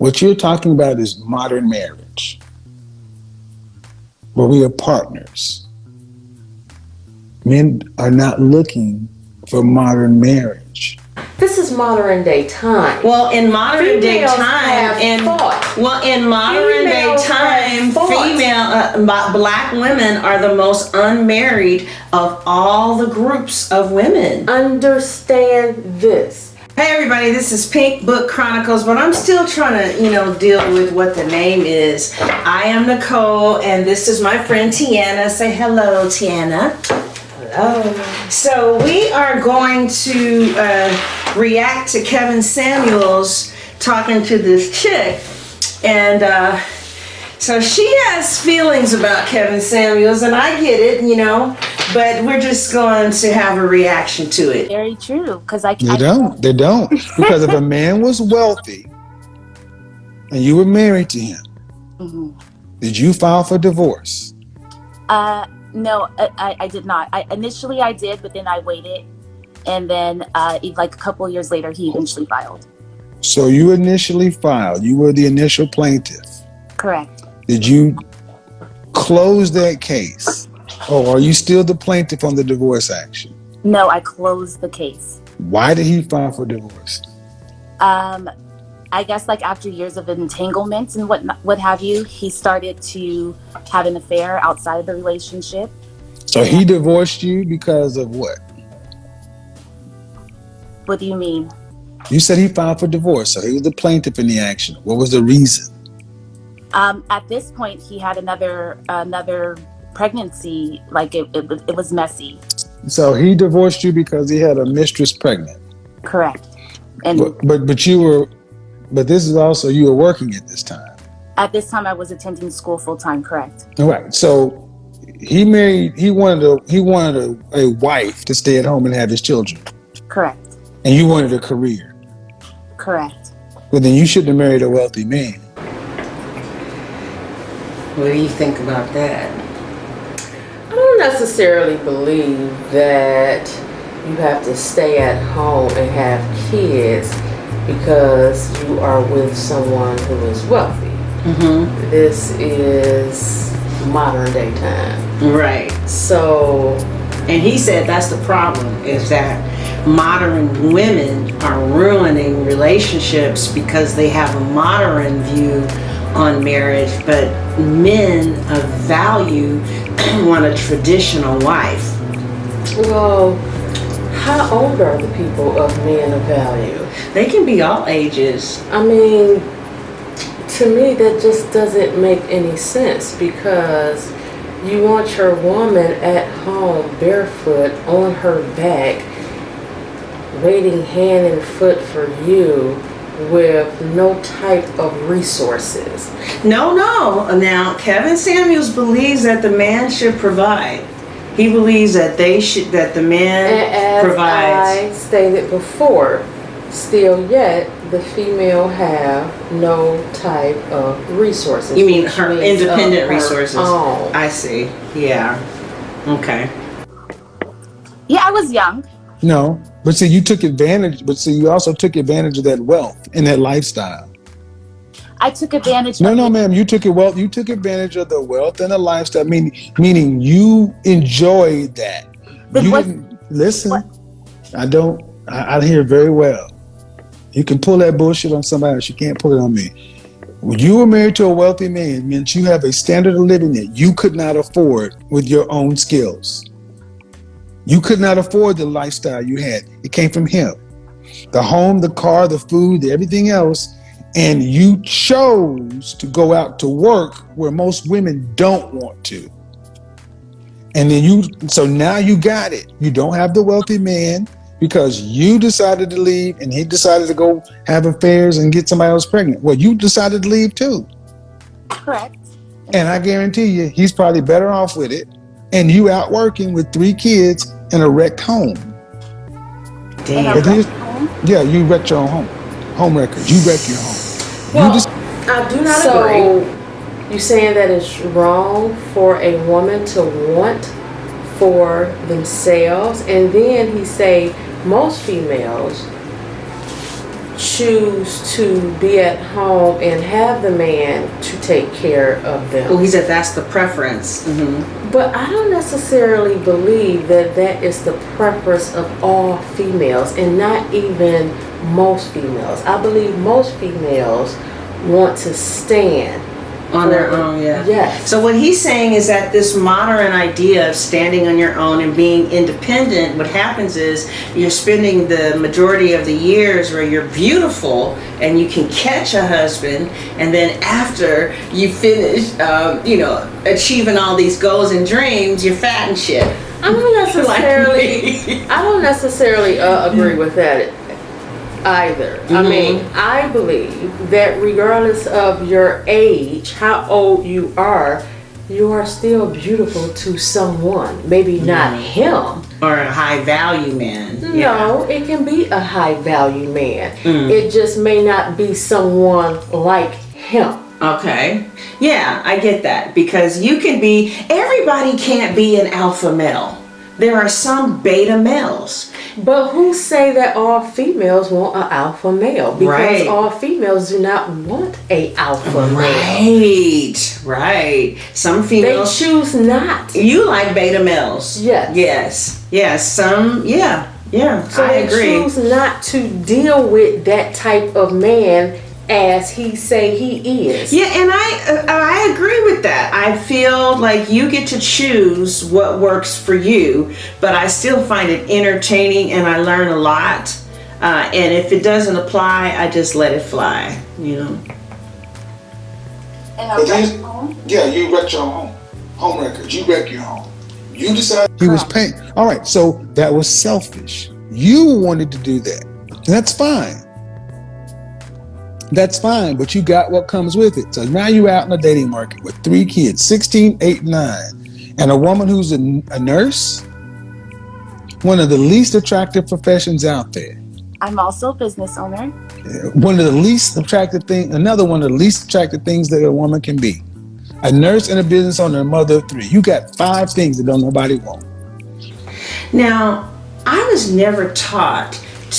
What you're talking about is modern marriage, where we are partners. Men are not looking for modern marriage. This is modern day time. Well, in modern day Females time, black women are the most unmarried of all the groups of women. Understand this. Hey everybody, this is Pink Book Chronicles, but I'm still trying to, deal with what the name is. I am Nicole, and this is my friend Tiana. Say hello, Tiana. Hello. So we are going to react to Kevin Samuels talking to this chick, and so she has feelings about Kevin Samuels, and I get it, but we're just going to have a reaction to it. Very true, because They don't. Because if a man was wealthy and you were married to him, did you file for divorce? No, I did not. Initially I did, but then I waited, and then like a couple of years later, he eventually filed. So you initially filed. You were the initial plaintiff. Correct. Did you close that case? Or are you still the plaintiff on the divorce action? No, I closed the case. Why did he file for divorce? I guess like after years of entanglements and what have you, he started to have an affair outside of the relationship. So he divorced you because of what? What do you mean? You said he filed for divorce, so he was the plaintiff in the action. What was the reason? At this point, he had another pregnancy. Like it was messy. So he divorced you because he had a mistress pregnant. Correct. And but this is also, you were working at this time. At this time, I was attending school full time. Correct. All right. So he wanted a wife to stay at home and have his children. Correct. And you wanted a career. Correct. Well, then you shouldn't have married a wealthy man. What do you think about that? I don't necessarily believe that you have to stay at home and have kids because you are with someone who is wealthy. Mm-hmm. This is modern day time. Right. So, and he said that's the problem, is that modern women are ruining relationships because they have a modern view on marriage, but men of value want a traditional wife. Well, how old are the people of men of value? They can be all ages. I mean, to me that just doesn't make any sense, because you want your woman at home barefoot on her back, waiting hand and foot for you, with no type of resources. No. Now, Kevin Samuels believes that the man should provide. He believes that the man provides. I stated before, still yet the female have no type of resources. You mean her independent resources? Own. I see. Yeah. Okay. Yeah, I was young. No, but see, you took advantage. But see, you also took advantage of that wealth and that lifestyle. I took advantage. No, ma'am. You took advantage of the wealth and the lifestyle. Meaning you enjoyed that. You didn't listen. What? I hear very well. You can pull that bullshit on somebody else. You can't pull it on me. When you were married to a wealthy man, meant you have a standard of living that you could not afford with your own skills. You could not afford the lifestyle you had. It came from him. The home, the car, the food, everything else. And you chose to go out to work where most women don't want to. And then so now you got it. You don't have the wealthy man because you decided to leave and he decided to go have affairs and get somebody else pregnant. Well, you decided to leave too. Correct. And I guarantee you, he's probably better off with it. And you out working with 3 kids in a wrecked home. Damn. Yeah, you wrecked your own home. Home wreckers. You wrecked your home. Well, I do not agree. You saying that it's wrong for a woman to want for themselves, and then he say most females choose to be at home and have the man to take care of them. Well, he said that's the preference. But I don't necessarily believe that that is the preference of all females, and not even most females. I believe most females want to stand On their own, yeah. Yes. So what he's saying is that this modern idea of standing on your own and being independent, what happens is you're spending the majority of the years where you're beautiful and you can catch a husband, and then after you finish, achieving all these goals and dreams, you're fat and shit. I don't necessarily agree with that either. I mean, I believe that regardless of your age, how old you are still beautiful to someone. Maybe not him. Or a high value man. No, it can be a high value man. It just may not be someone like him. Okay. Yeah, I get that. Because everybody can't be an alpha male. There are some beta males. But who say that all females want an alpha male? Because all females do not want a alpha male. Right. Some females, they choose not. You like beta males. Yes. Some, So I agree. They choose not to deal with that type of man as he say he is. Yeah, and I agree with that. I feel like you get to choose what works for you, but I still find it entertaining and I learn a lot. And if it doesn't apply, I just let it fly, And you wrecked your home records. You wrecked your home. You decided he was paying. All right, so that was selfish. You wanted to do that. That's fine. That's fine, but you got what comes with it. So now you're out in the dating market with 3 kids, 16, 8, 9, and a woman who's a nurse, one of the least attractive professions out there. I'm also a business owner. One of the least attractive things, another one of the least attractive things that a woman can be. A nurse and a business owner, a mother of 3. You got 5 things that don't nobody want. Now, I was never taught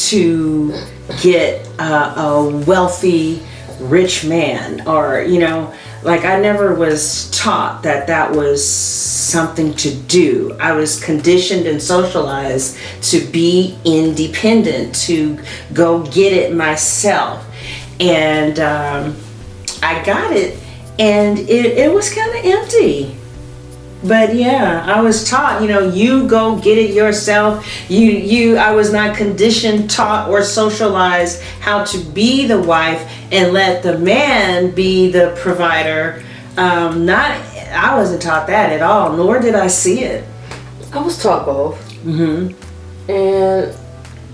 to get a wealthy, rich man, or, I never was taught that was something to do. I was conditioned and socialized to be independent, to go get it myself. And I got it, and it was kind of empty. But yeah, I was taught, you go get it yourself. I was not conditioned, taught, or socialized how to be the wife and let the man be the provider. I wasn't taught that at all, nor did I see it. I was taught both. And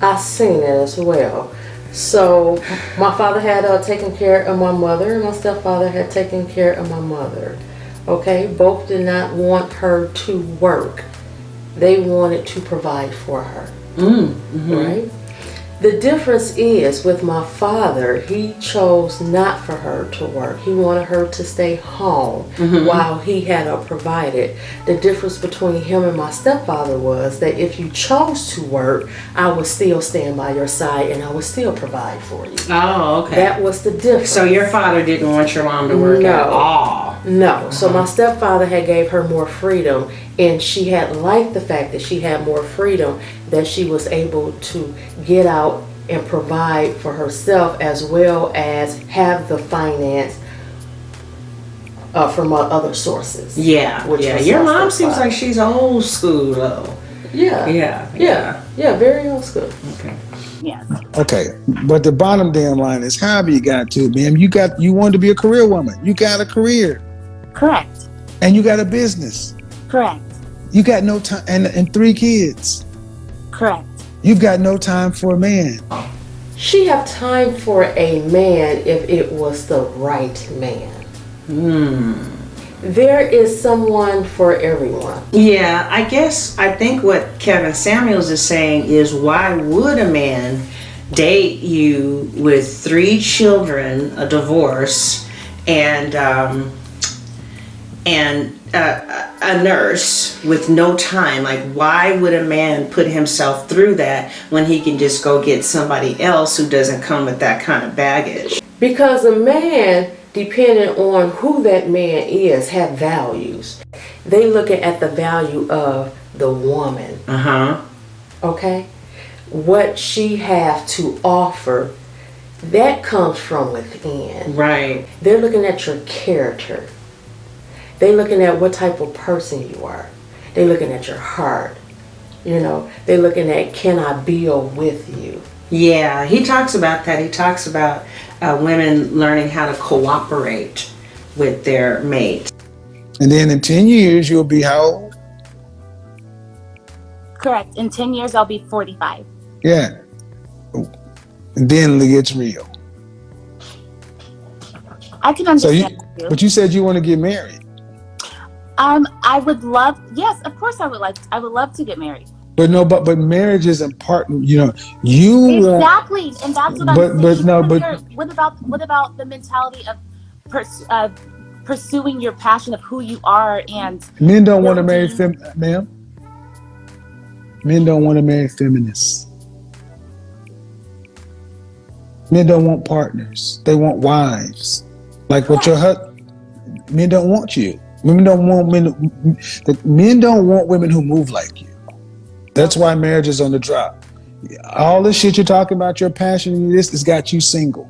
I seen it as well. So my father had taken care of my mother, and my stepfather had taken care of my mother. Okay, both did not want her to work. They wanted to provide for her. Right? The difference is with my father, he chose not for her to work. He wanted her to stay home while he had her provided. The difference between him and my stepfather was that if you chose to work, I would still stand by your side and I would still provide for you. Oh, okay. That was the difference. So your father didn't want your mom to work at all? No. So my stepfather had gave her more freedom, and she had liked the fact that she had more freedom, that she was able to get out and provide for herself as well as have the finance from other sources. Yeah. Your mom seems like she's old school though. Yeah, very old school. Okay. Yes. Okay, but the bottom damn line is, however you got to, ma'am, you wanted to be a career woman. You got a career. Correct. And you got a business. Correct. You got no time, and 3 kids. Correct. You've got no time for a man. She have time for a man if it was the right man. There is someone for everyone. Yeah, I think what Kevin Samuels is saying is, why would a man date you with 3 children, a divorce, and a nurse with no time. Like, why would a man put himself through that when he can just go get somebody else who doesn't come with that kind of baggage? Because a man, depending on who that man is, have values. They looking at the value of the woman. Okay? What she have to offer, that comes from within. Right. They're looking at your character. They're looking at what type of person you are. They're looking at your heart. You know, they're looking at, can I build with you? Yeah, he talks about that. He talks about women learning how to cooperate with their mate. And then in 10 years, you'll be how old? Correct. In 10 years, I'll be 45. Yeah. And then it gets real. I can understand you. But you said you want to get married. I would love, yes, of course I would love to get married. But no, but marriage is important. You know, you exactly, and that's what I'm saying. What about the mentality of pursuing your passion of who you are? And men don't want to marry ma'am. Men don't want to marry feminists. Men don't want partners. They want wives. Like what your husband. Men don't want you. Men don't want men don't want women who move like you. That's why marriage is on the drop. All this shit you're talking about, your passion, this has got you single.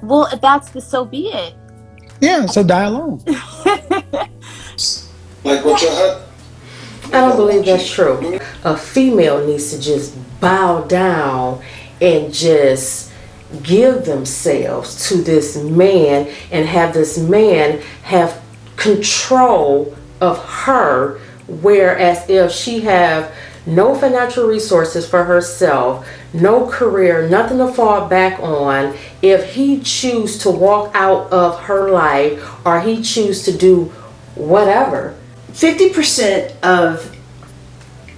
Well, if that's so be it. Yeah, so die alone. Like what your husband. I don't believe that's true. A female needs to just bow down and just give themselves to this man and have this man have control of her, whereas if she have no financial resources for herself, no career, nothing to fall back on, if he choose to walk out of her life or he choose to do whatever. 50% of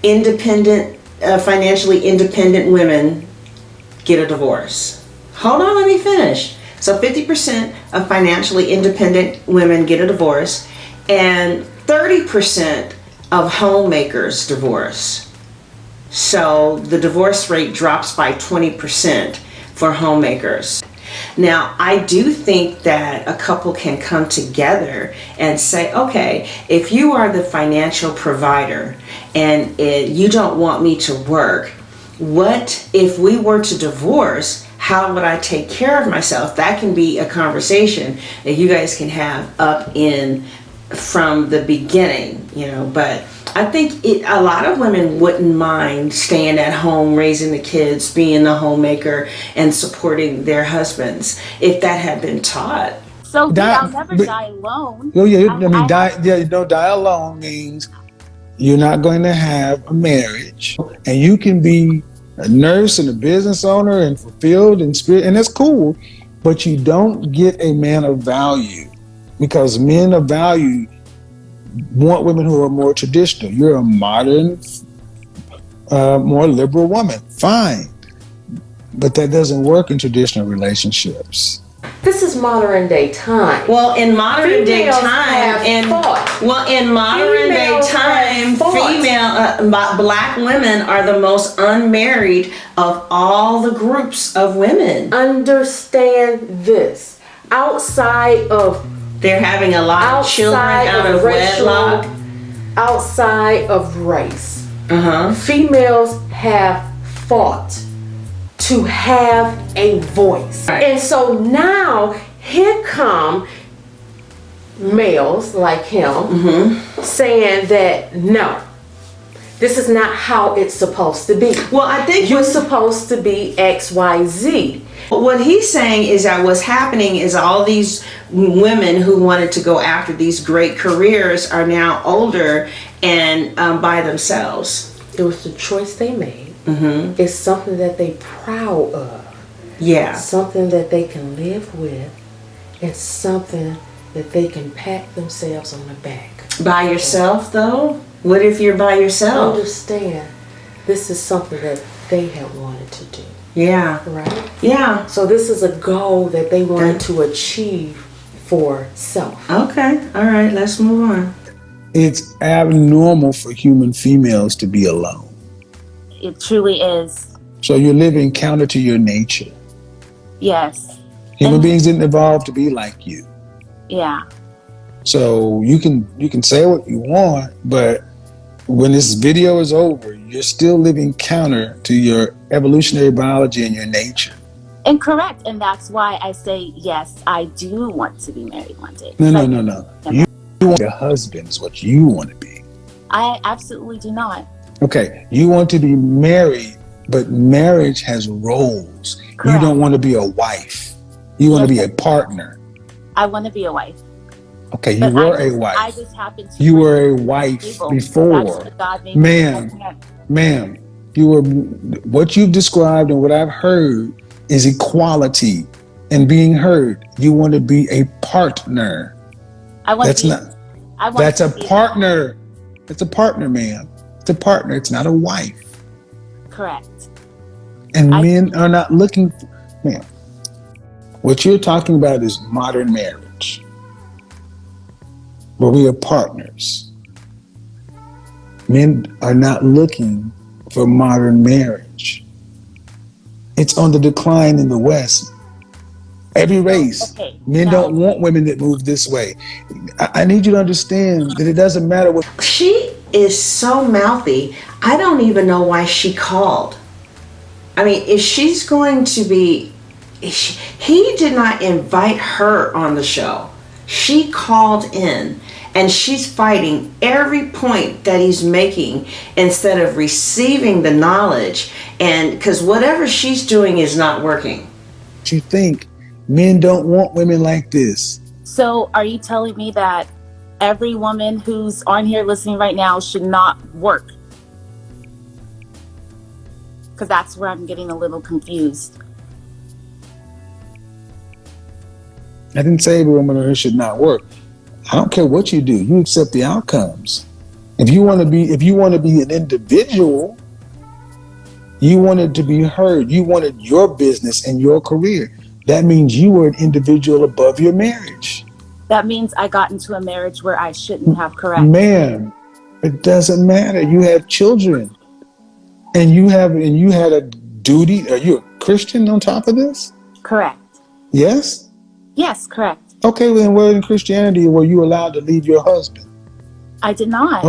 independent, financially independent women get a divorce. Hold on, let me finish. So 50% of financially independent women get a divorce, and 30% of homemakers divorce. So the divorce rate drops by 20% for homemakers. Now, I do think that a couple can come together and say, okay, if you are the financial provider and you don't want me to work, what if we were to divorce? How would I take care of myself? That can be a conversation that you guys can have up in from the beginning, you know. But I think a lot of women wouldn't mind staying at home, raising the kids, being the homemaker, and supporting their husbands if that had been taught. So I'll never die alone. Oh yeah, die alone means you're not going to have a marriage, and you can be a nurse and a business owner and fulfilled in spirit, and that's cool, but you don't get a man of value, because men of value want women who are more traditional. You're a modern, more liberal woman. Fine. But that doesn't work in traditional relationships. This is modern day time. Well, in modern day time, black women are the most unmarried of all the groups of women. Understand this. Outside of they're having a lot of children out of wedlock. Outside of race, females have fought to have a voice. Right. And so now here come males like him saying that no, this is not how it's supposed to be. Well, I think you're supposed to be XYZ. What he's saying is that what's happening is all these women who wanted to go after these great careers are now older and by themselves. It was the choice they made. It's something that they proud of. Yeah. Something that they can live with. It's something that they can pat themselves on the back. By yourself, though? What if you're by yourself? Understand, this is something that they have wanted to do. Yeah. Right? Yeah. So this is a goal that they wanted to achieve for self. Okay, all right, let's move on. It's abnormal for human females to be alone. It truly is. So you're living counter to your nature. Yes. Human beings didn't evolve to be like you. Yeah. So you can say what you want, but when this video is over, you're still living counter to your evolutionary biology and your nature. And correct. And that's why I say, yes, I do want to be married one day. No. You want your husband is what you want to be. I absolutely do not. Okay. You want to be married, but marriage has roles. Correct. You don't want to be a wife. You want to be a partner. I want to be a wife. Okay, you were a wife. I just happened to. You were a wife before. Ma'am, you were. What you've described and what I've heard is equality and being heard. You want to be a partner. That's a partner. It's a partner, ma'am. It's a partner. It's not a wife. Correct. And men are not looking for, ma'am. What you're talking about is modern marriage, where we are partners. Men are not looking for modern marriage. It's on the decline in the West. Every race. Okay. Men don't want women that move this way. I need you to understand that it doesn't matter what. She is so mouthy. I don't even know why she called. I mean, if she's going to be, he did not invite her on the show. She called in and she's fighting every point that he's making instead of receiving the knowledge. And because whatever she's doing is not working. You think men don't want women like this? So are you telling me that every woman who's on here listening right now should not work? Because that's where I'm getting a little confused. I didn't say every woman on here should not work. I don't care what you do. You accept the outcomes. If you want to be an individual, you wanted to be heard. You wanted your business and your career. That means you were an individual above your marriage. That means I got into a marriage where I shouldn't have, correct? Ma'am, it doesn't matter. You have children. And you had a duty. Are you a Christian on top of this? Correct. Yes? Yes, correct. Okay, well, then where in Christianity were you allowed to leave your husband? I did not.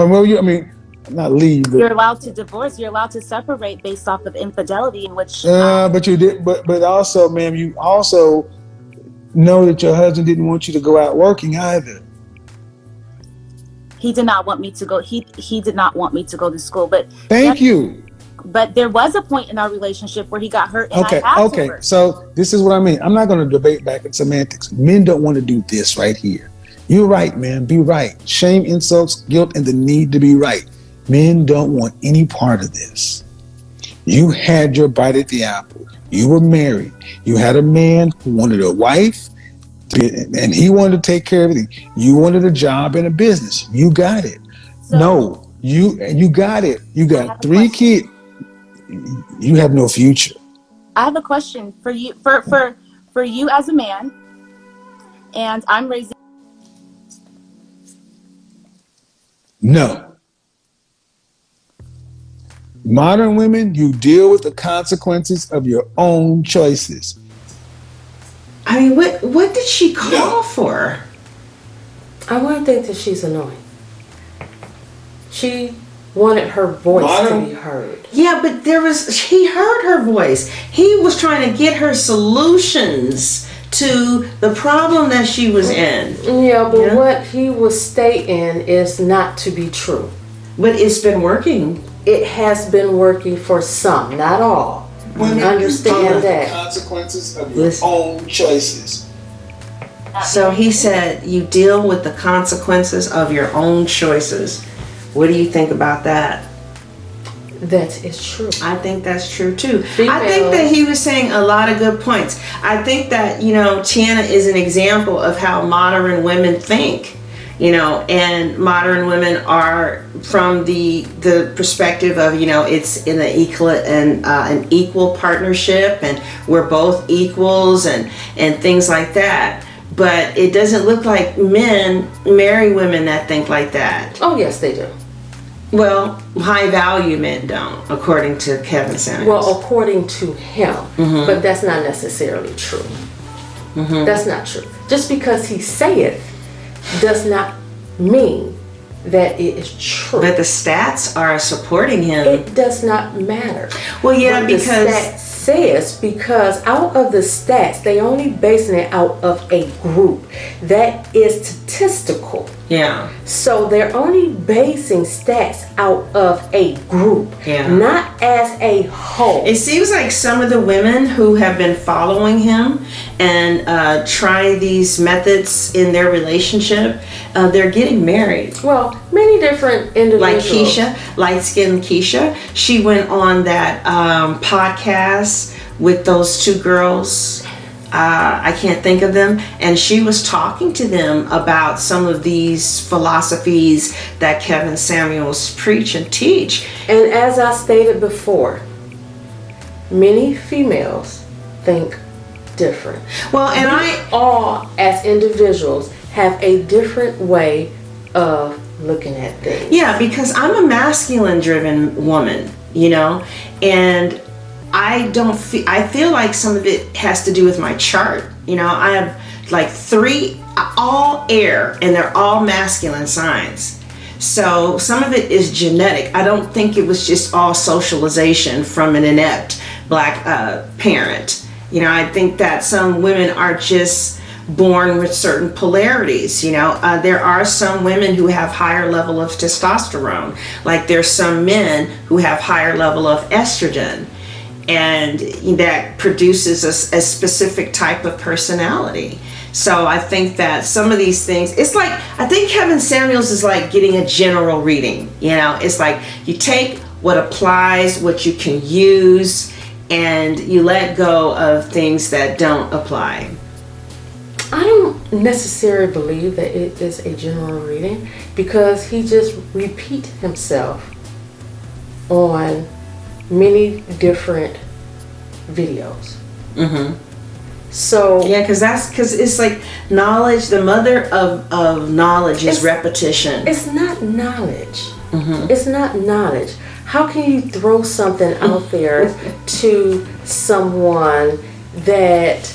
Not leave. But, you're allowed to divorce. You're allowed to separate based off of infidelity, in which. But you did. But also, ma'am, you also know that your husband didn't want you to go out working either. He did not want me to go. He did not want me to go to school. But thank you. But there was a point in our relationship where he got hurt and I had to work. So this is what I mean. I'm not going to debate back in semantics. Men don't want to do this right here. You're right, man. Be right. Shame, insults, guilt, and the need to be right. Men don't want any part of this. You had your bite at the apple. You were married. You had a man who wanted a wife, and he wanted to take care of everything. You wanted a job and a business. You got it. So, you got it. You got 3 kids. You have no future. I have a question for you, for you as a man, and I'm raising. No. Modern women, you deal with the consequences of your own choices. I mean, what did she call for? I wouldn't think that she's annoying. She wanted her voice to be heard. Yeah, but he heard her voice. He was trying to get her solutions to the problem that she was in. Yeah, but what he was stating is not to be true. But it's been working. It has been working for some, not all. Understand that. The consequences of your own choices. So he said, you deal with the consequences of your own choices. What do you think about that? That is true. I think that's true too. I think that he was saying a lot of good points. I think that, Tiana is an example of how modern women think, and modern women are from the perspective of, it's in an equal partnership and we're both equals and things like that. but it doesn't look like men marry women that think like that. Oh, yes, they do. Well, high value men don't, according to Kevin Samuels. Well, according to him, but that's not necessarily true. That's not true. Just because he saith does not mean that it is true. But the stats are supporting him. It does not matter. Well, yeah, what because the stats says, because out of the stats, they only basing it out of a group that is statistical. Yeah. So they're only basing stats out of a group, Yeah. not as a whole. It seems like some of the women who have been following him and trying these methods in their relationship, they're getting married. Well, many different individuals. Like Keisha, light-skinned Keisha, she went on that podcast with those two girls. I can't think of them, and she was talking to them about some of these philosophies that Kevin Samuels preach and teach. And as I stated before, many females think different. Well, and We all, as individuals, have a different way of looking at things. yeah, because I'm a masculine-driven woman, you know, and I feel like some of it has to do with my chart. You know, I have like 3 all air, and they're all masculine signs. So some of it is genetic. I don't think it was just all socialization from an inept black parent. You know, I think that some women are just born with certain polarities. You know, there are some women who have higher level of testosterone, like there's some men who have higher level of estrogen, and that produces a specific type of personality. So I think that some of these things, it's like, I think Kevin Samuels is like getting a general reading. You know, it's like you take what applies, what you can use, and you let go of things that don't apply. I don't necessarily believe that it is a general reading, because he just repeats himself on many different videos. So Yeah, because it's like knowledge. The mother of knowledge is repetition. it's not knowledge. It's not knowledge. How can you throw something out there to someone that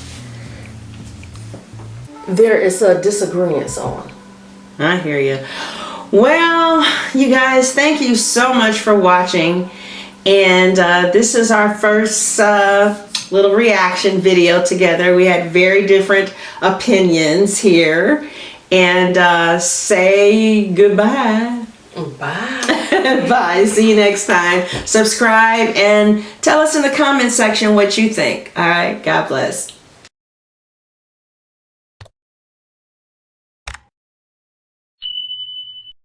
there is a disagreement on? I hear you. Well, you guys, thank you so much for watching. And this is our first little reaction video together. We had very different opinions here. And say goodbye. Bye. Bye. See you next time. Subscribe and tell us in the comment section what you think. All right. God bless.